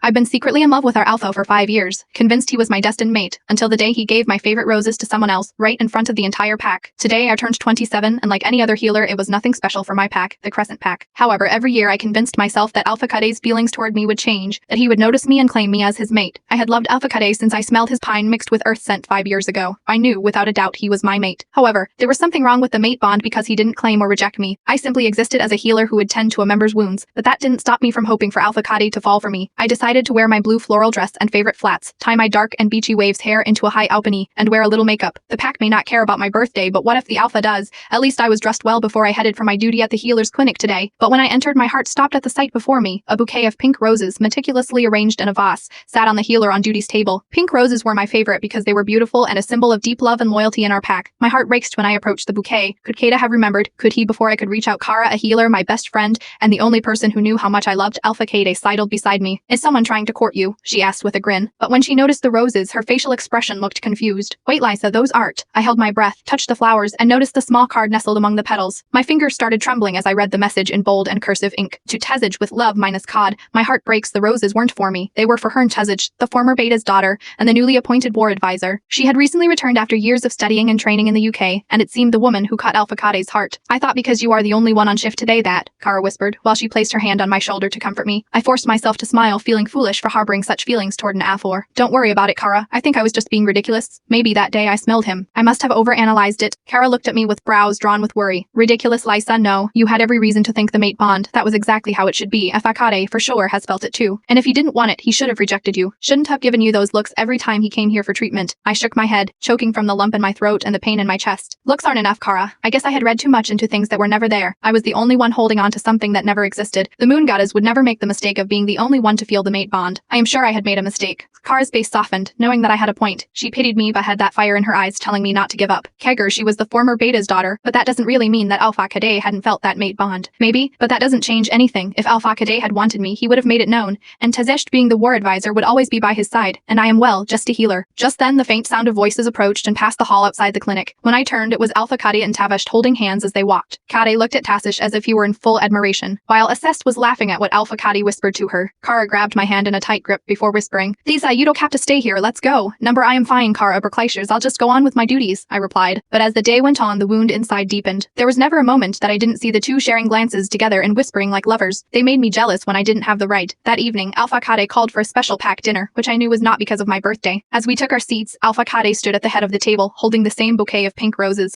I've been secretly in love with our Alpha for 5 years, convinced he was my destined mate, until the day he gave my favorite roses to someone else, right in front of the entire pack. Today I turned 27, and like any other healer, it was nothing special for my pack, the Crescent Pack. However, every year I convinced myself that Alpha Cade's feelings toward me would change, that he would notice me and claim me as his mate. I had loved Alpha Cade since I smelled his pine mixed with earth scent 5 years ago. I knew, without a doubt, he was my mate. However, there was something wrong with the mate bond because he didn't claim or reject me. I simply existed as a healer who would tend to a member's wounds, but that didn't stop me from hoping for Alpha Cade to fall for me. I decided to wear my blue floral dress and favorite flats, tie my dark and beachy waves hair into a high alpine, and wear a little makeup. The pack may not care about my birthday, but what if the Alpha does? At least I was dressed well before I headed for my duty at the healer's clinic today. But when I entered, my heart stopped at the sight before me. A bouquet of pink roses, meticulously arranged in a vase, sat on the healer on duty's table. Pink roses were my favorite because they were beautiful and a symbol of deep love and loyalty in our pack. My heart raced when I approached the bouquet. Could Kata have remembered? Could he before I could reach out? Kara, a healer, my best friend, and the only person who knew how much I loved Alpha Cade, sidled beside me. Is someone trying to court you? She asked with a grin. But when she noticed the roses, her facial expression looked confused. Wait, Lysa, those aren't. I held my breath, touched the flowers, and noticed the small card nestled among the petals. My fingers started trembling as I read the message in bold and cursive ink. To Tezij with love minus Cod. My heart breaks. The roses weren't for me. They were for Hern Tezij, the former Beta's daughter, and the newly appointed war advisor. She had recently returned after years of studying and training in the UK, and it seemed the woman who caught Alpha Cade's heart. I thought because you are the only one on shift today that, Kara whispered, while she placed her hand on my shoulder to comfort me. I forced myself to smile, feeling foolish for harboring such feelings toward an Afor. Don't worry about it, Kara. I think I was just being ridiculous. Maybe that day I smelled him. I must have overanalyzed it. Kara looked at me with brows drawn with worry. Ridiculous, Lysa? No. You had every reason to think the mate bond. That was exactly how it should be. Alpha Cade, for sure, has felt it too. And if he didn't want it, he should have rejected you. Shouldn't have given you those looks every time he came here for treatment. I shook my head, choking from the lump in my throat and the pain in my chest. Looks aren't enough, Kara. I guess I had read too much into things that were never there. I was the only one holding on to something that never existed. The moon goddess would never make the mistake of being the only one to feel the mate bond. I am sure I had made a mistake. Kara's face softened, knowing that I had a point. She pitied me but had that fire in her eyes telling me not to give up. Kegger, she was the former Beta's daughter, but that doesn't really mean that Alpha Cade hadn't felt that mate bond. Maybe, but that doesn't change anything. If Alpha Cade had wanted me, he would have made it known, and Tezij, being the war advisor, would always be by his side, and I am, well, just a healer. Just then the faint sound of voices approached and passed the hall outside the clinic. When I turned, it was Alpha Cade and Tavish holding hands as they walked. Cade looked at Tacish as if he were in full admiration, while Assest was laughing at what Alpha Cade whispered to her. Kara grabbed my hand in a tight grip before whispering, "Lisa, you don't have to stay here, let's go." "Number, I am fine, Kara Berkleichers, I'll just go on with my duties," I replied. But as the day went on, the wound inside deepened. There was never a moment that I didn't see the two sharing glances together and whispering like lovers. They made me jealous when I didn't have the right. That evening, Alpha Cade called for a special pack dinner, which I knew was not because of my birthday. As we took our seats, Alpha Cade stood at the head of the table, holding the same bouquet of pink roses.